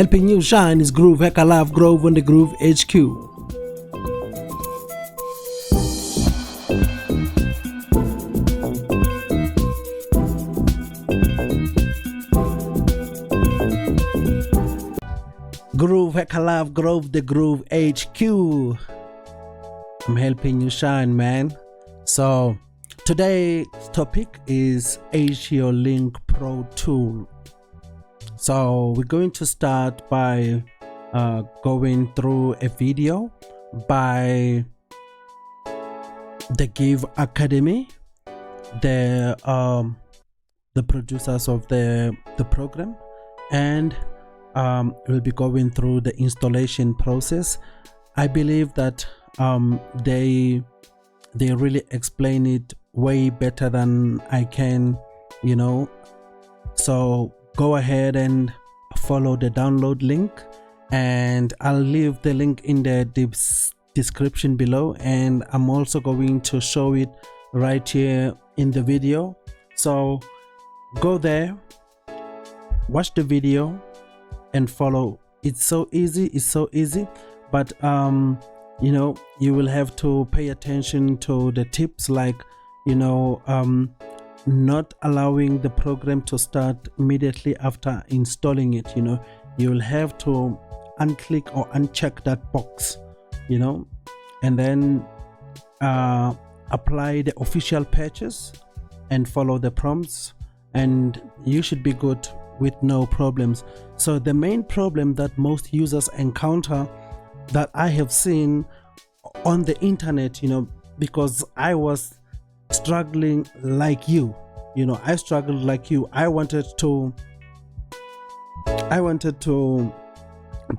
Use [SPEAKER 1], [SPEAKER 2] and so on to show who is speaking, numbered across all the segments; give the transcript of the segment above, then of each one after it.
[SPEAKER 1] Helping you shine is Groove Hacker Live Grove on the Groove HQ. Groove Hacker Live Grove, the Groove HQ. I'm helping you shine, man. So today's topic is ASIO LINK PRO TOOL. So we're going to start by going through a video by the Give Academy, the producers of the program, and we'll be going through the installation process. I believe that they really explain it way better than I can, you know. So go ahead and follow the download link, and I'll leave the link in the description below, and I'm also going to show it right here in the video. So go there, watch the video and follow. It's so easy, but you know, you will have to pay attention to the tips, like, you know, not allowing the program to start immediately after installing it. You know, you will have to unclick or uncheck that box, you know, and then apply the official patches and follow the prompts, and you should be good with no problems. So the main problem that most users encounter, that I have seen on the internet, you know, because I was struggling like you, you know, I struggled like you. I wanted to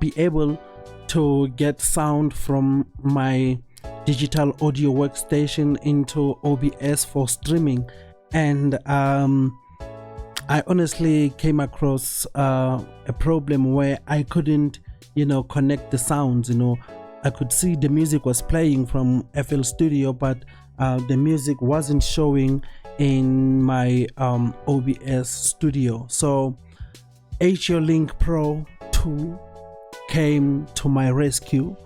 [SPEAKER 1] be able to get sound from my digital audio workstation into OBS for streaming, and I honestly came across a problem where I couldn't, you know, connect the sounds. You know, I could see the music was playing from FL Studio, but the music wasn't showing in my OBS Studio. So ASIO LINK PRO tool came to my rescue,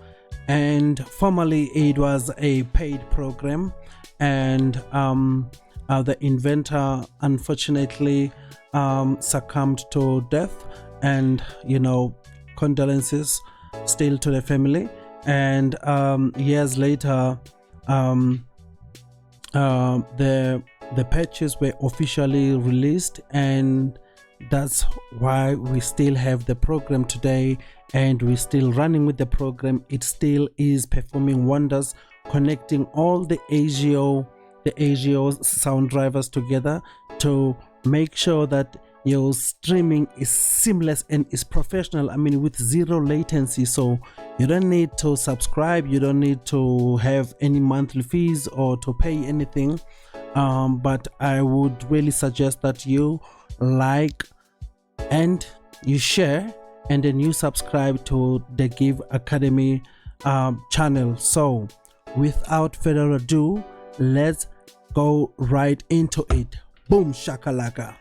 [SPEAKER 1] and formerly it was a paid program, and the inventor unfortunately succumbed to death, and, you know, condolences still to the family. And years later, the patches were officially released, and that's why we still have the program today, and we're still running with the program. It still is performing wonders, connecting all the ASIO sound drivers together to make sure that your streaming is seamless and is professional. I mean, with zero latency. So you don't need to subscribe, you don't need to have any monthly fees or to pay anything, but I would really suggest that you like and you share, and then you subscribe to the Give Academy channel. So without further ado, let's go right into it. Boom shakalaka.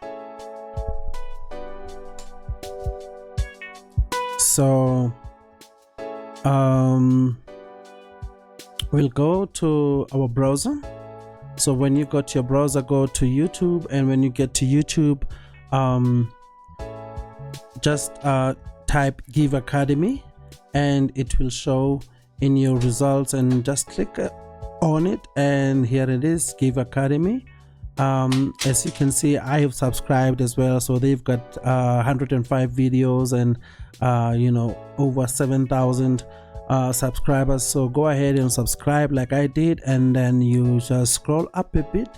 [SPEAKER 1] So we'll go to our browser. So when you go to your browser, go to YouTube, and when you get to YouTube, just type Give Academy, and it will show in your results, and just click on it, and here it is, Give Academy. As you can see, I have subscribed as well, so they've got 105 videos and you know, over 7,000 subscribers. So go ahead and subscribe like I did, and then you just scroll up a bit,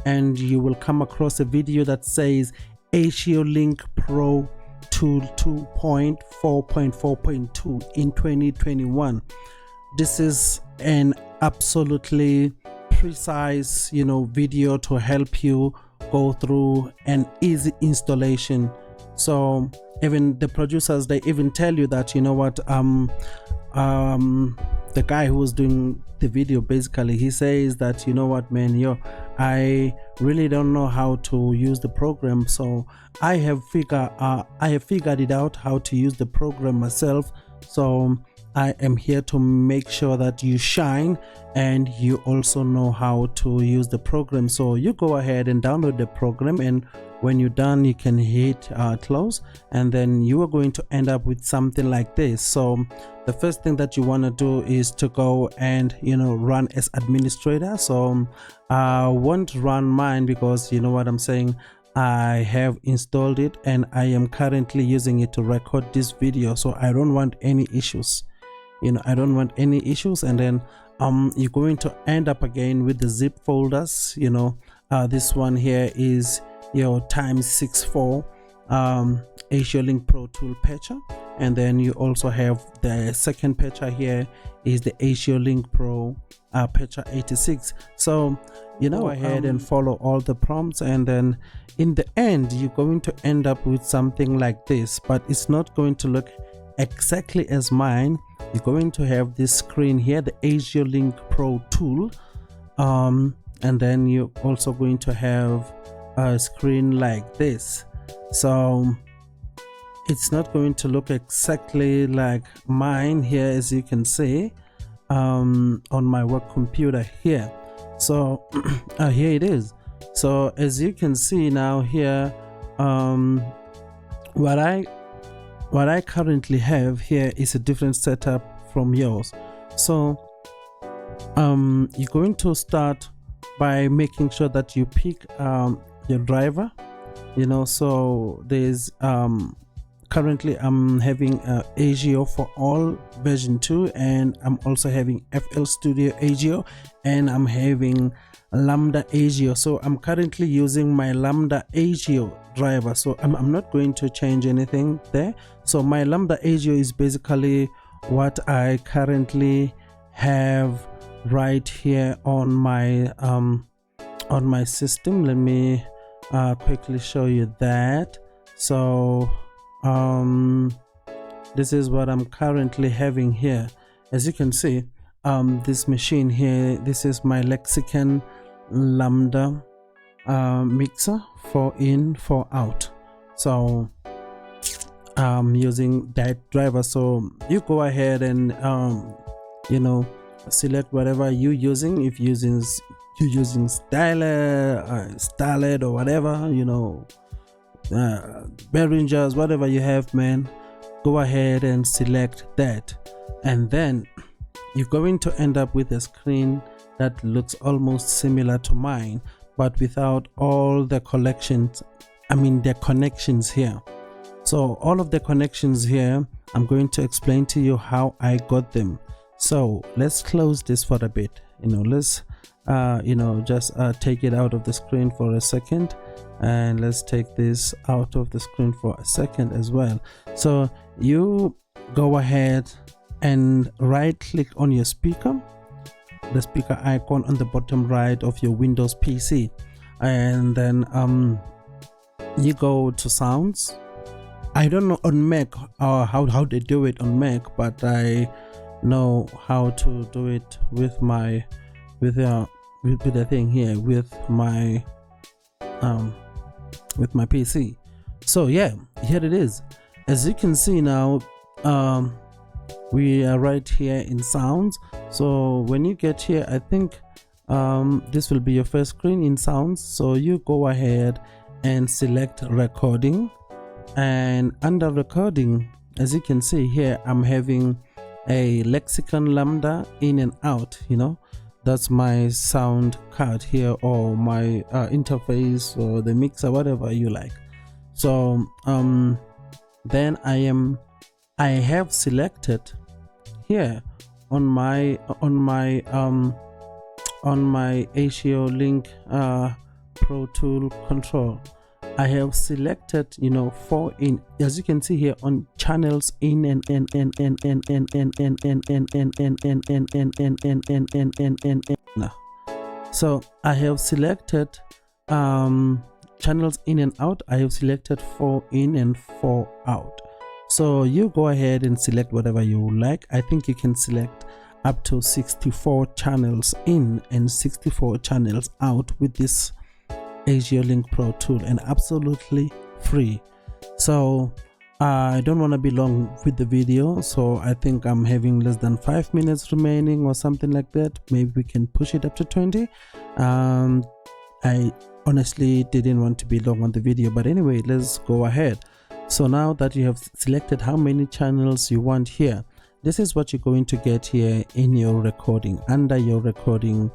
[SPEAKER 1] and you will come across a video that says ASIO LINK PRO Tool 2.4.4.2 in 2021. This is an absolutely precise, you know, video to help you go through an easy installation. So even the producers, they even tell you that, you know what, the guy who was doing the video, basically he says that, you know what, man, I really don't know how to use the program, so I have figured it out how to use the program myself. So I am here to make sure that you shine and you also know how to use the program. So you go ahead and download the program, and when you're done you can hit close, and then you are going to end up with something like this. So the first thing that you want to do is to go and, you know, run as administrator. So I won't run mine because, you know what I'm saying, I have installed it and I am currently using it to record this video, so I don't want any issues. You know, I don't want any issues. And then you're going to end up again with the zip folders. You know, this one here is your ×64 ASIO Link Pro Tool patcher, and then you also have the second patcher here is the ASIO Link Pro patcher 86. So, you know, go ahead and follow all the prompts, and then in the end you're going to end up with something like this, but it's not going to look exactly as mine. You're going to have this screen here, the ASIO Link Pro Tool, and then you're also going to have a screen like this. So it's not going to look exactly like mine here, as you can see on my work computer here. So here it is. So as you can see now here, what I currently have here is a different setup from yours. So you're going to start by making sure that you pick your driver, you know. So there's currently I'm having ASIO for all version 2, and I'm also having FL Studio ASIO, and I'm having Lambda ASIO. So I'm currently using my Lambda ASIO driver, so I'm not going to change anything there. So my Lambda ASIO is basically what I currently have right here on my system. Let me quickly show you that. So this is what I'm currently having here. As you can see, this machine here, this is my Lexicon Lambda mixer, 4 in 4 out. So I'm using that driver. So you go ahead and you know, select whatever you're using. If you're using Starlet or whatever, you know, Behringers, whatever you have, man, go ahead and select that, and then you're going to end up with a screen that looks almost similar to mine, but without all the collections, the connections here. So all of the connections here, I'm going to explain to you how I got them. So let's close this for a bit. You know, let's just take it out of the screen for a second, and let's take this out of the screen for a second as well. So you go ahead and right click on your speaker, the speaker icon on the bottom right of your Windows PC, and then you go to sounds. I don't know on Mac how they do it on Mac, but I know how to do it with my the thing here with my PC. So yeah, here it is. As you can see now, we are right here in sounds. So when you get here, I think this will be your first screen in sounds. So you go ahead and select recording, and under recording, as you can see here, I'm having a Lexicon Lambda in and out. You know, that's my sound card here, or my interface, or the mixer, whatever you like. So then I have selected here on my ASIO Link Pro Tool control, I have selected, you know, 4 in, as you can see here, on channels in and so I have selected channels in and out. I have selected 4 in and 4 out. So you go ahead and select whatever you like. I think you can select up to 64 channels in and 64 channels out with this ASIO Link Pro tool, and absolutely free. So I don't want to be long with the video, so I think I'm having less than 5 minutes remaining or something like that. Maybe we can push it up to 20. I honestly didn't want to be long on the video, but anyway, let's go ahead. So now that you have selected how many channels you want here, this is what you're going to get here in your recording, under your recording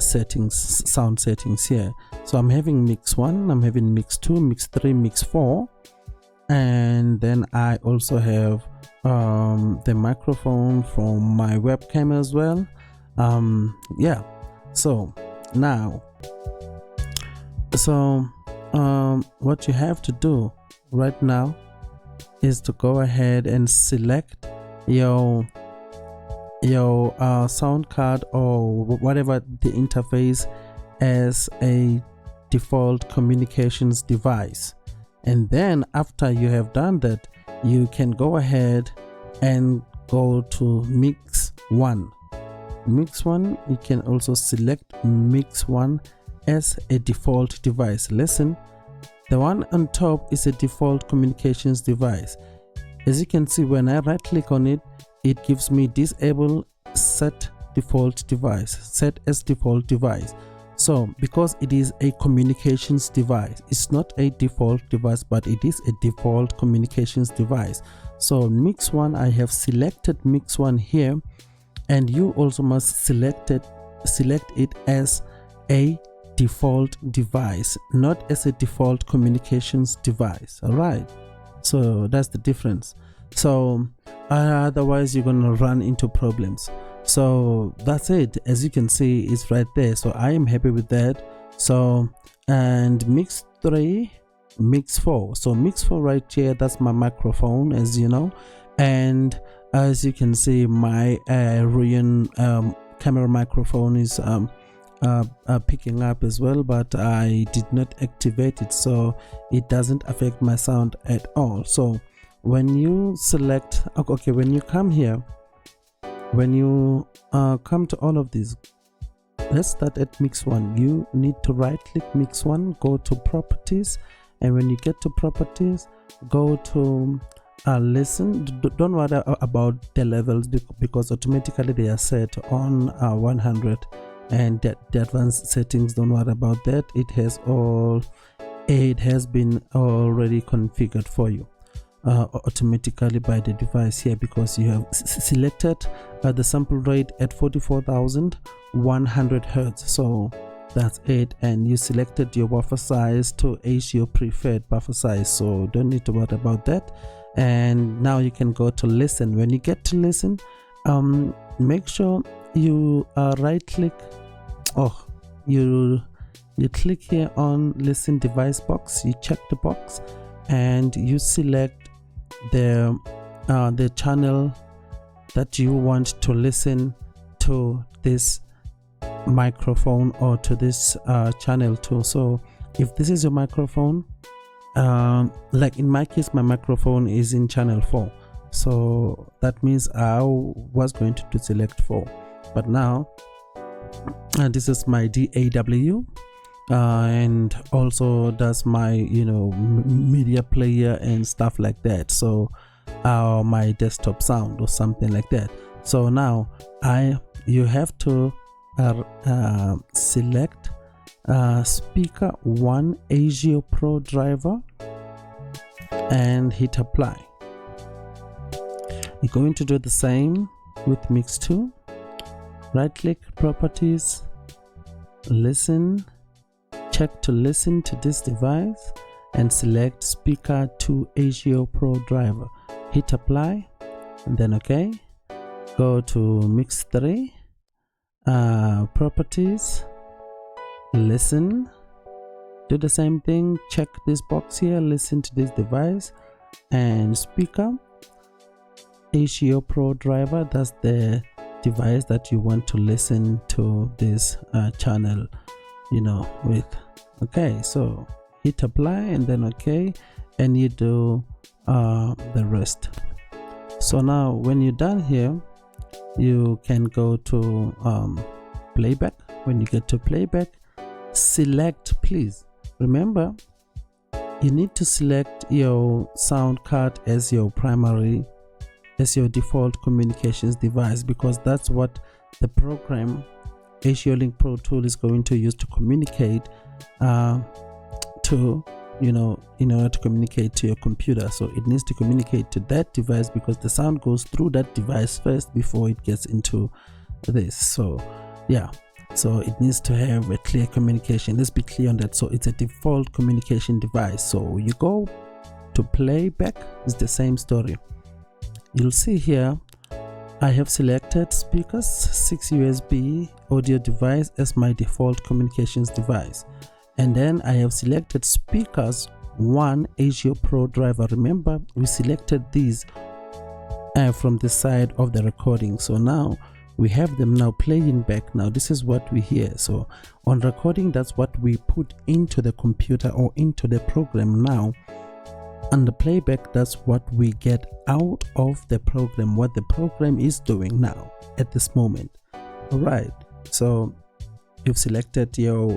[SPEAKER 1] settings, sound settings here. So I'm having mix 1, I'm having mix 2, mix 3, mix 4, and then I also have the microphone from my webcam as well. Yeah, so now what you have to do right now is to go ahead and select your sound card or whatever the interface as a default communications device, and then after you have done that, you can go ahead and go to mix 1. You can also select mix 1 as a default device. Listen, the one on top is a default communications device. As you can see, when I right click on it, it gives me disable set default device, set as default device. So because it is a communications device, it's not a default device, but it is a default communications device. So mix 1, I have selected mix 1 here, and you also must select it as a default device, not as a default communications device. All right, so that's the difference. So otherwise you're gonna run into problems. So that's it. As you can see, it's right there. So I am happy with that. So, and mix 3, mix 4. So mix 4 right here, that's my microphone, as you know, and as you can see, my Ruyan camera microphone is picking up as well, but I did not activate it, so it doesn't affect my sound at all. So when you select, okay, when you come here, when you come to all of these, let's start at mix 1. You need to right click mix 1, go to properties, and when you get to properties, go to listen. Don't worry about the levels because automatically they are set on 100, and the advanced settings, don't worry about that. It has been already configured for you automatically by the device here, because you have selected the sample rate at 44,100 Hertz. So that's it, and you selected your buffer size to ASIO preferred buffer size, so don't need to worry about that. And now you can go to listen. When you get to listen, make sure you right click, you click here on listen device box, you check the box, and you select the channel that you want to listen to this microphone or to this channel to. So if this is your microphone, like in my case, my microphone is in channel 4, so that means I was going to select 4, but now this is my DAW, and also that's my media player and stuff like that, so my desktop sound or something like that. So now you have to select speaker 1 ASIO Pro driver and hit apply. You're going to do the same with mix 2. Right click properties, listen, check to listen to this device, and select speaker 2 ASIO Pro driver. Hit apply, and then okay. Go to mix 3, properties, listen, do the same thing, check this box here, listen to this device, and speaker ASIO Pro driver, that's the device that you want to listen to this channel with. Okay, so hit apply, and then okay, and you do the rest. So now when you're done here, you can go to playback. When you get to playback, select, please remember, you need to select your sound card as your primary, as your default communications device, because that's what the program ASIO Link Pro tool is going to use to communicate to, you know, in order to communicate to your computer. So it needs to communicate to that device because the sound goes through that device first before it gets into this. So yeah, so it needs to have a clear communication. Let's be clear on that. So it's a default communication device. So you go to playback, it's the same story. You'll see here I have selected speakers 6 USB audio device as my default communications device, and then I have selected speakers 1 ASIO Pro driver. Remember, we selected these from the side of the recording, so now we have them now playing back. Now this is what we hear. So on recording, that's what we put into the computer or into the program. Now on the playback, that's what we get out of the program, what the program is doing now at this moment. All right, so you've selected your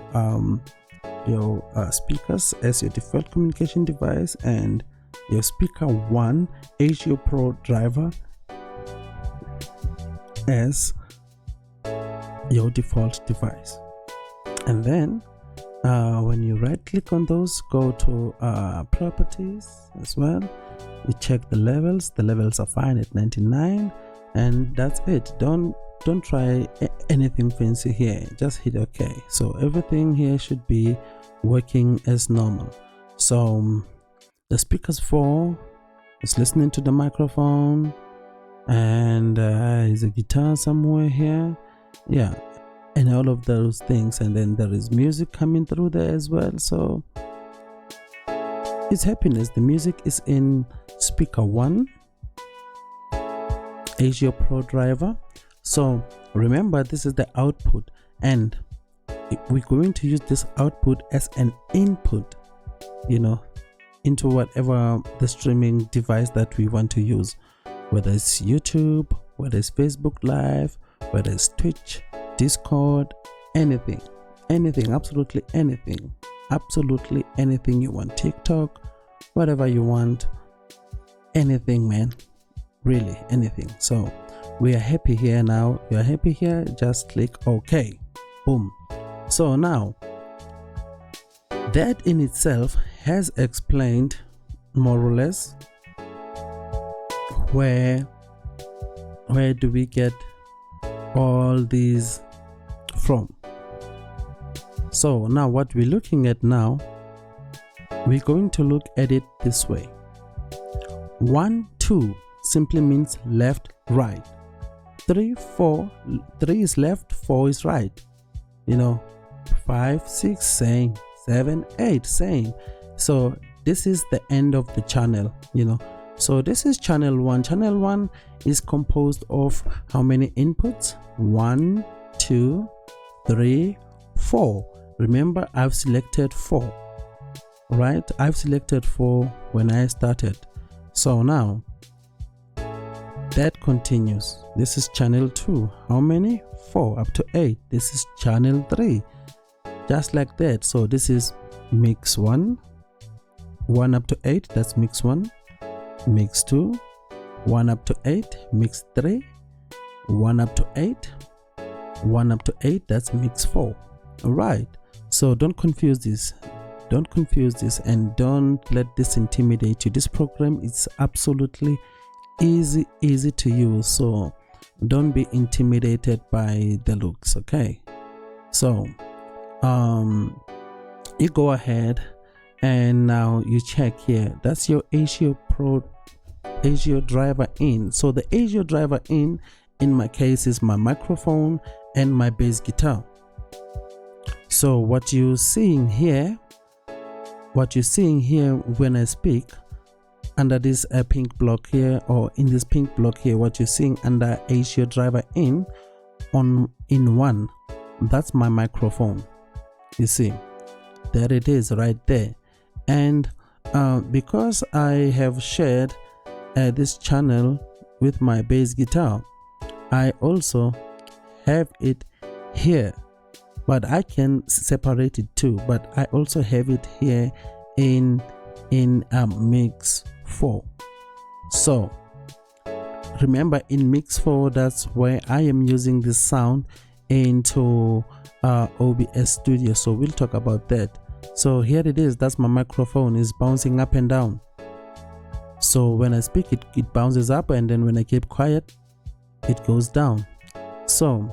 [SPEAKER 1] speakers as your default communication device and your speaker 1 ASIO Pro driver as your default device. And then when you right click on those, go to properties as well. You check the levels are fine at 99, and that's it. Don't try anything fancy here, just hit OK. So everything here should be working as normal. So the speakers 4 is listening to the microphone, and is a guitar somewhere here, yeah, and all of those things, and then there is music coming through there as well. So it's happiness. The music is in speaker 1 ASIO Pro driver. So remember, this is the output, and we're going to use this output as an input, you know, into whatever the streaming device that we want to use, whether it's YouTube, whether it's Facebook Live, whether it's Twitch, Discord, anything, absolutely anything you want, TikTok, whatever you want, anything, man, really anything. So we are happy here now. You are happy here, just click OK. Boom. So now that in itself has explained more or less where do we get all these from. So now what we're looking at now, we're going to look at it this way. 1, 2 simply means left, right. 3, 4, 3 is left, 4 is right, you know. 5, 6, same. 7, 8, same. So this is the end of the channel, you know. So this is channel 1. Channel 1 is composed of how many inputs? 1, 2, 3, 4. Remember, I've selected 4, right? I've selected 4 when I started. So now that continues. This is channel 2. How many? 4 up to 8. This is channel 3. Just like that. So this is mix 1, 1 up to 8, that's mix 1, mix 2, 1 up to 8, mix 3, 1 up to 8, 1 up to 8, that's mix 4. All right, so don't confuse this, and don't let this intimidate you. This program is absolutely easy to use, so don't be intimidated by the looks. Okay, so you go ahead and now you check here. That's your ASIO Pro ASIO driver in. So the ASIO driver in my case is my microphone and my bass guitar. So what you're seeing here when I speak under this pink block here, or in this pink block here, what you're seeing under ASIO driver in 1, that's my microphone. You see, there it is right there. And because I have shared this channel with my bass guitar, I also have it here, but I can separate it too, but I also have it here in mix 4. So remember, in mix 4, that's where I am using the sound into OBS Studio, so we'll talk about that. So here it is, that's my microphone is bouncing up and down. So when I speak, it bounces up, and then when I keep quiet, it goes down. So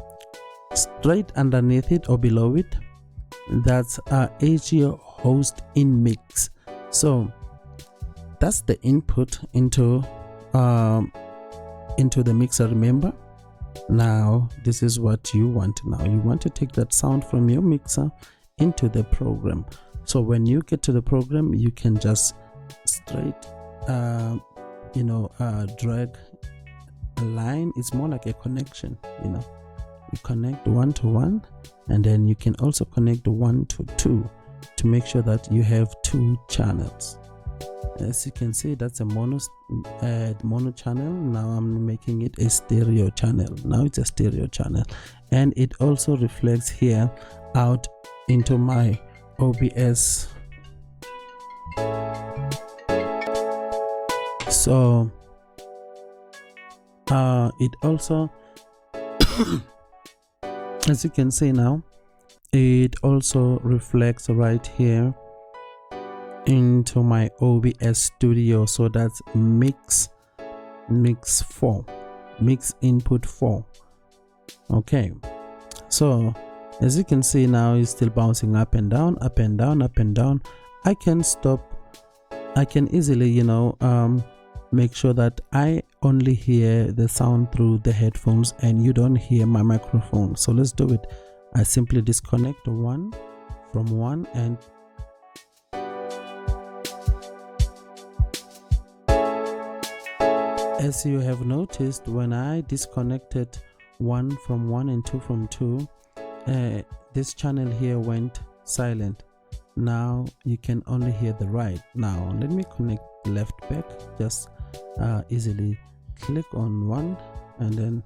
[SPEAKER 1] straight underneath it or below it, that's ASIO host in mix. So that's the input into the mixer. Remember, now this is what you want. Now you want to take that sound from your mixer into the program. So when you get to the program, you can just straight drag a line. It's more like a connection, you connect 1 to 1, and then you can also connect 1 to 2 to make sure that you have 2 channels. As you can see, that's a mono channel. Now I'm making it a stereo channel. Now it's a stereo channel, and it also reflects here out into my OBS. So it also as you can see now, it also reflects right here into my OBS Studio. So that's mix 4, mix input 4. Okay, so as you can see now, it's still bouncing up and down, up and down, up and down. I can stop. I can easily make sure that I only hear the sound through the headphones and you don't hear my microphone. So let's do it. I simply disconnect one from one, and as you have noticed, when I disconnected 1 from 1 and 2 from 2, this channel here went silent. Now you can only hear the right. Now let me connect the left back. Just easily click on one, and then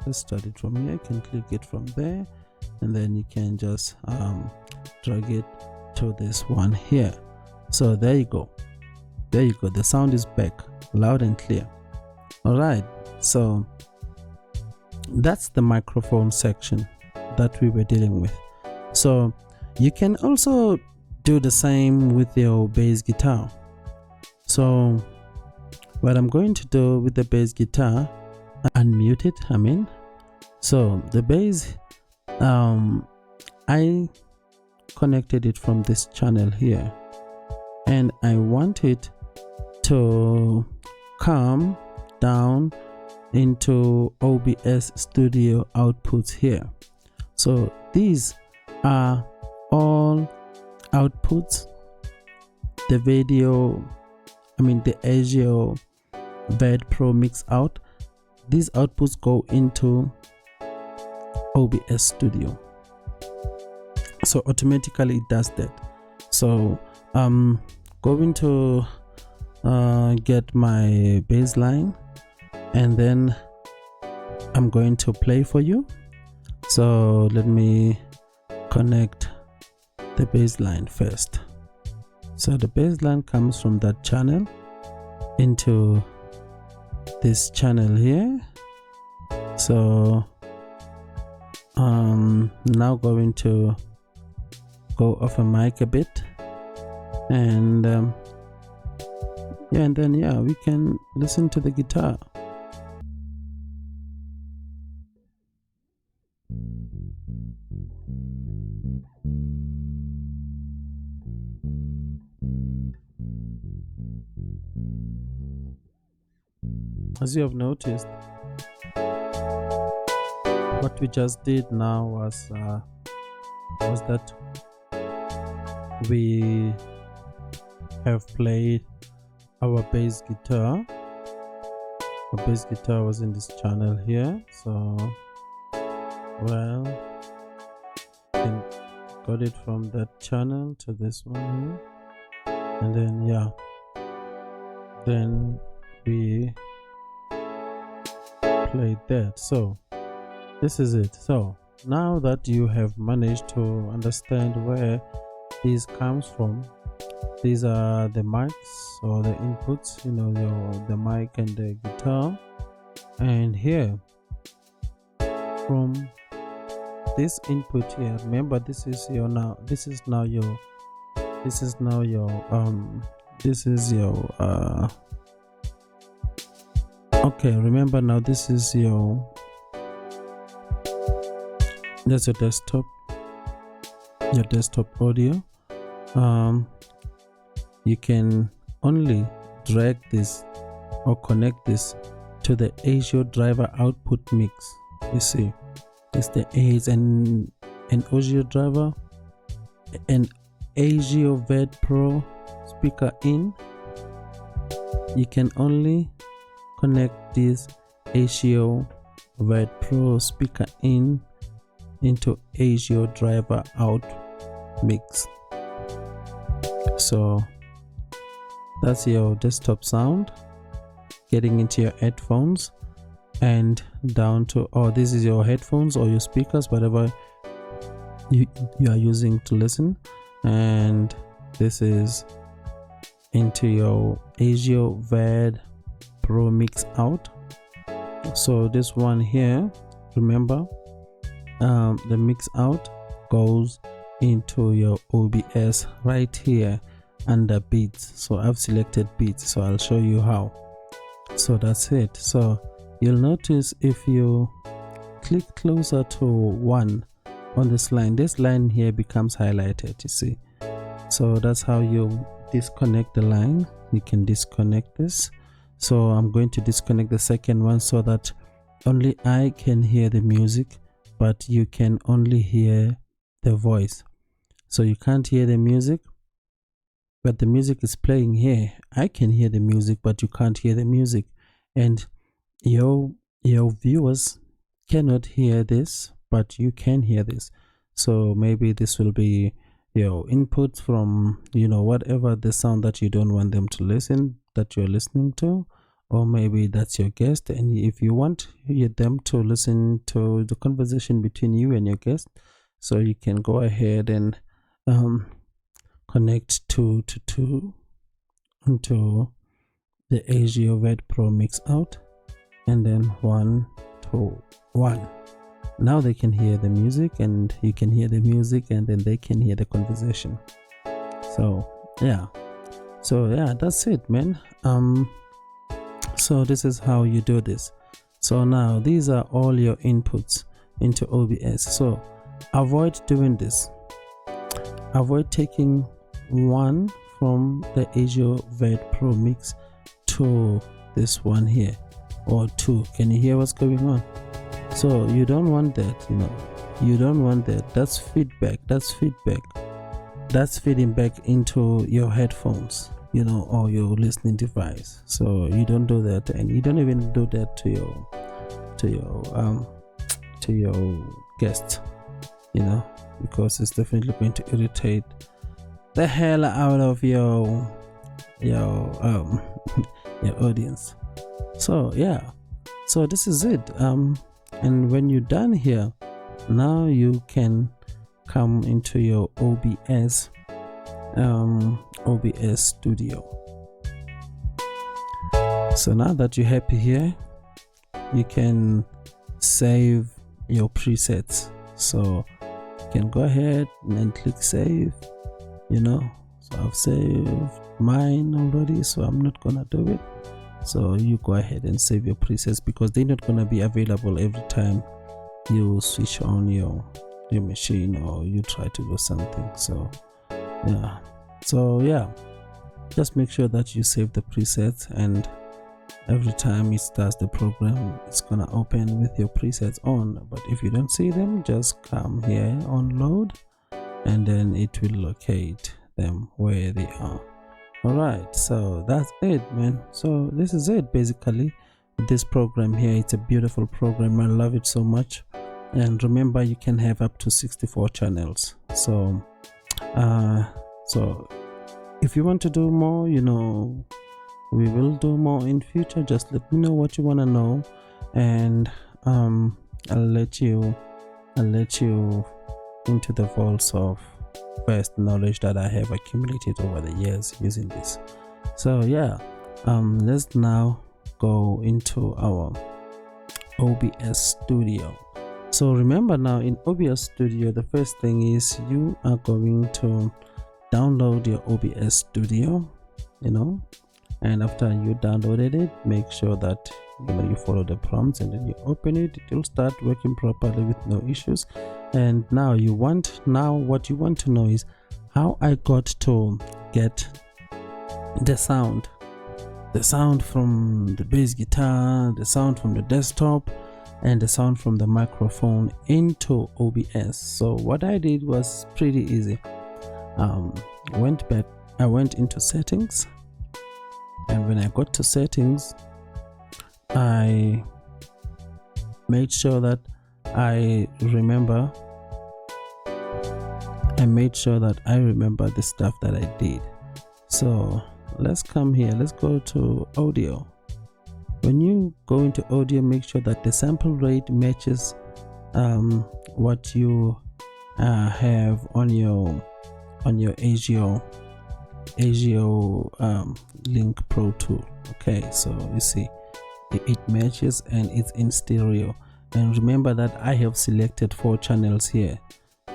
[SPEAKER 1] let's start it from here. You can click it from there, and then you can just drag it to this one here. So there you go, there you go. The sound is back loud and clear. All right, so that's the microphone section that we were dealing with. So you can also do the same with your bass guitar. So what I'm going to do with the bass guitar, unmute it, so the bass, I connected it from this channel here, and I want it to come down into OBS Studio outputs here. So these are all outputs. The video, the ASIO VED Pro mix out, these outputs go into OBS Studio. So automatically it does that. So I'm going to get my bass line, and then I'm going to play for you. So let me connect the bass line first. So the bass line comes from that channel into this channel here. So now going to go off a mic a bit, and and then we can listen to the guitar. As you have noticed, what we just did now was that we have played our bass guitar. Our bass guitar was in this channel here. So got it from that channel to this one here. and then yeah, then we played that. So this is it. So now that you have managed to understand where this comes from, these are the mics or the inputs, you know, the mic and the guitar. And here from this input here, remember this is your okay, remember now this is that's your desktop audio. You can only drag this or connect this to the ASIO driver output mix. You see, it's the an ASIO driver, an ASIO VED Pro speaker in. You can only connect this ASIO VED Pro speaker in into ASIO driver out mix. So that's your desktop sound getting into your headphones and down to, this is your headphones or your speakers, whatever you are using to listen, and this is into your ASIO VED Pro mix out. So this one here, remember, the mix out goes into your OBS right here under beats. So I've selected beats, so I'll show you how. So that's it. So you'll notice if you click closer to 1 on this line here becomes highlighted, you see. So that's how you disconnect the line. You can disconnect this. So I'm going to disconnect the second one so that only I can hear the music, but you can only hear the voice. So you can't hear the music, but the music is playing here. I can hear the music, but you can't hear the music, and your viewers cannot hear this, but you can hear this. So maybe this will be your input from, you know, whatever the sound that you don't want them to listen, that you're listening to, or maybe that's your guest, and if you want them to listen to the conversation between you and your guest, so you can go ahead and connect into the ASIO VED Pro mix out, and then 1 to 1. Now they can hear the music, and you can hear the music, and then they can hear the conversation. So yeah, that's it, man. So this is how you do this. So now these are all your inputs into OBS. So avoid doing this. Avoid taking one from the ASIO VED Pro mix to this one here, or 2. Can you hear what's going on? So you don't want that, you know. You don't want that. That's feedback. That's feeding back into your headphones, you know, or your listening device. So you don't do that, and you don't even do that to your guest, you know, because it's definitely going to irritate the hell out of your audience. So yeah, so this is it. And when you're done here, now you can come into your OBS Studio. So now that you're happy here, you can save your presets. So you can go ahead and click save, you know. So I've saved mine already, so I'm not gonna do it. So you go ahead and save your presets, because they're not gonna be available every time you switch on your machine or you try to do something. So yeah, just make sure that you save the presets, and every time it starts the program, it's gonna open with your presets on. But if you don't see them, just come here on load, and then it will locate them where they are. Alright, so that's it, man. So this is it basically with this program here. It's a beautiful program. I love it so much. And remember, you can have up to 64 channels. So if you want to do more, you know, we will do more in future. Just let me know what you want to know, and I'll let you into the vaults of vast knowledge that I have accumulated over the years using this. So yeah, let's now go into our OBS Studio. So remember, now in OBS Studio, the first thing is you are going to download your OBS Studio, you know, and after you downloaded it, make sure that you follow the prompts, and then you open it. It will start working properly with no issues. And now what you want to know is how I got to get the sound from the bass guitar, the sound from the desktop, and the sound from the microphone into OBS. So what I did was pretty easy. I went into settings, and when I got to settings, I made sure that I remember the stuff that I did. So let's come here, let's go to audio. When you go into audio, make sure that the sample rate matches what you have on your ASIO Link Pro tool. Okay, so you see it matches and it's in stereo. And remember that I have selected 4 channels here,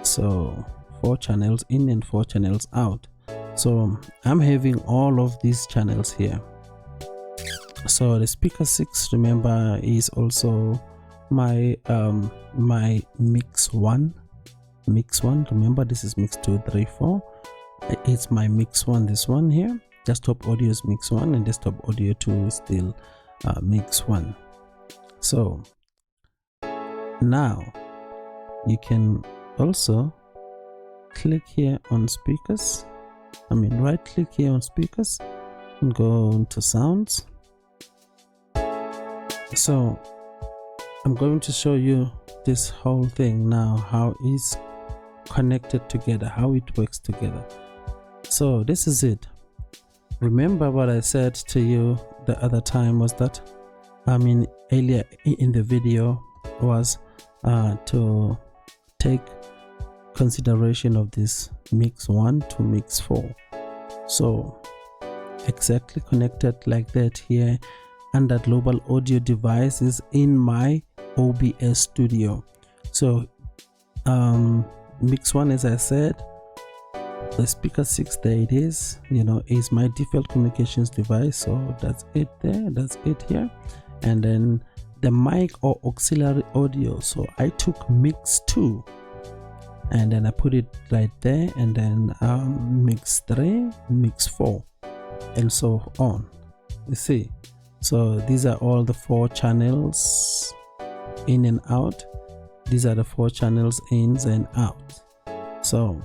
[SPEAKER 1] so 4 channels in and 4 channels out. So I'm having all of these channels here. So the speaker 6, remember, is also my my mix 1. Remember, this is mix 2, 3, 4. It's my mix 1, this one here. Desktop audio is mix 1, and desktop audio 2 is still mix 1. So now you can also click here on speakers. Right click here on speakers and go into sounds. So I'm going to show you this whole thing now, how it's connected together, how it works together. So this is it. Remember what I said to you the other time was that earlier in the video was to take consideration of this mix 1 to mix 4. So exactly connected like that here under global audio devices in my OBS Studio. So mix 1, as I said, the speaker 6, there it is, is my default communications device. So that's it there, that's it here. And then the mic or auxiliary audio, so I took mix 2 and then I put it right there, and then mix 3, mix 4, and so on. You see, so these are all the 4 channels in and out. These are the 4 channels ins and out. So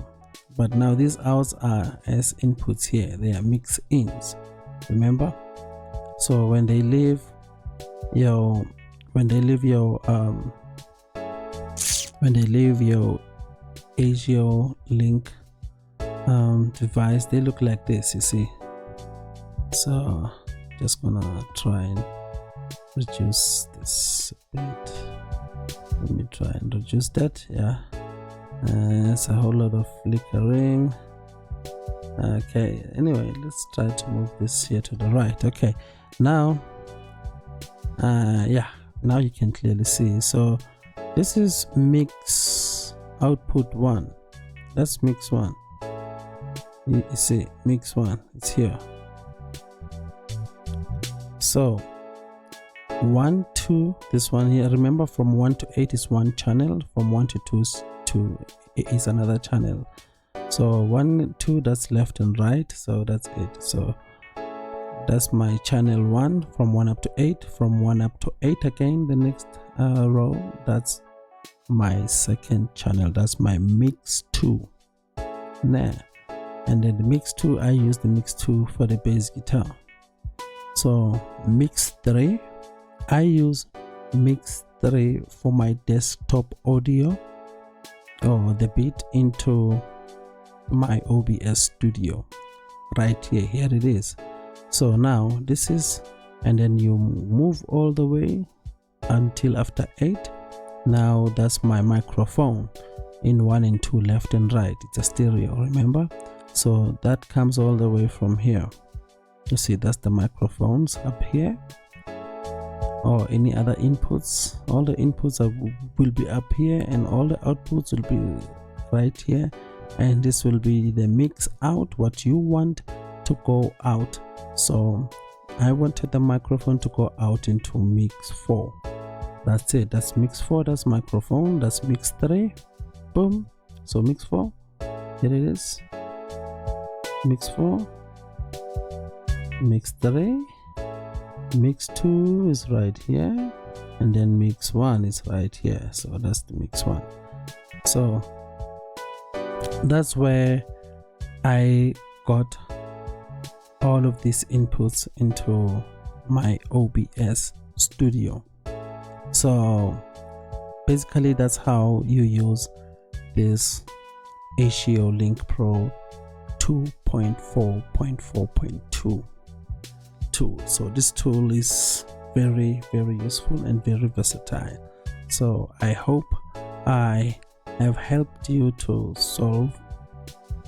[SPEAKER 1] but now these outs are as inputs here, they are mix ins, remember. So when they leave your ASIO Link device, they look like this, you see. So just gonna try and reduce this a bit. Let me try and reduce that. Yeah, it's a whole lot of flickering. Okay, anyway, let's try to move this here to the right. Okay, now yeah, now you can clearly see. So this is mix output 1. That's mix 1. You see, mix 1, it's here. So 1 2, this one here, remember from 1 to 8 is 1 channel, from 1 to 2 is another channel. So 1 2, that's left and right, so that's it. So that's my channel 1 from 1 up to 8. From 1 up to 8 again, the next row, that's my second channel, that's my mix 2 there. And then the mix 2, I use the mix 2 for the bass guitar. So mix 3, I use mix 3 for my desktop audio, or the beat into my OBS Studio. right here. Here it is. So now this is, and then you move all the way until after 8. Now that's my microphone in 1 and 2, left and right. It's a stereo, remember? So that comes all the way from here. You see, that's the microphones up here, or any other inputs. All the inputs will be up here, and all the outputs will be right here, and this will be the mix out, what you want to go out. So I wanted the microphone to go out into mix 4. That's it. That's mix 4. That's microphone. That's mix 3. Boom. So mix 4, here it is. Mix 4, mix 3, mix 2 is right here, and then mix 1 is right here. So that's the mix 1. So that's where I got all of these inputs into my OBS Studio. So basically that's how you use this ASIO LINK PRO 2.4.4.2 tool. So this tool is very useful and very versatile. So I hope I have helped you to solve,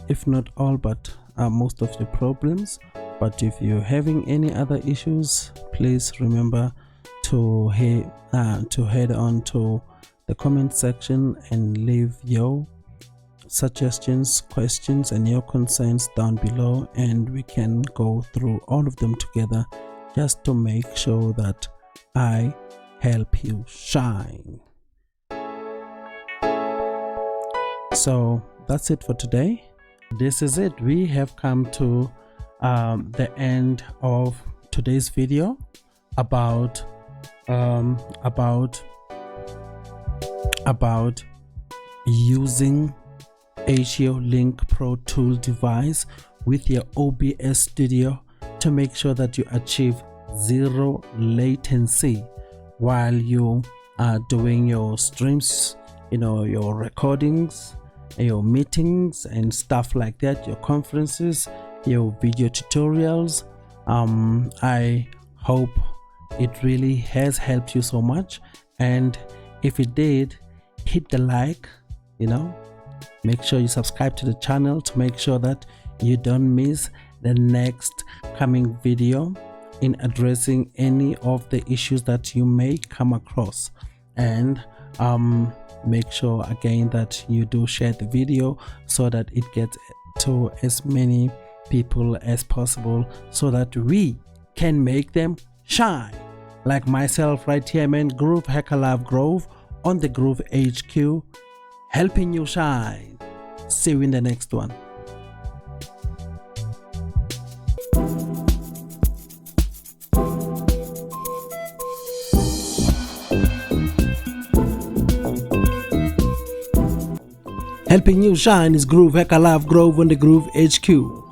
[SPEAKER 1] if not all, but most of the problems. But if you're having any other issues, please remember to head on to the comment section and leave your suggestions, questions, and your concerns down below, and we can go through all of them together just to make sure that I help you shine. So that's it for today. This is it. We have come to the end of today's video about using ASIO LINK PRO tool device with your OBS Studio to make sure that you achieve zero latency while you are doing your streams, you know, your recordings, your meetings and stuff like that, your conferences, your video tutorials. I hope it really has helped you so much, and if it did, hit the like, you know, make sure you subscribe to the channel to make sure that you don't miss the next coming video in addressing any of the issues that you may come across. And make sure again that you do share the video so that it gets to as many people as possible, so that we can make them shine. Like myself right here, man, Groove Hacker Love Grove on the Groove HQ, helping you shine. See you in the next one. Helping you shine is Groove Hacker Love Grove on the Groove HQ.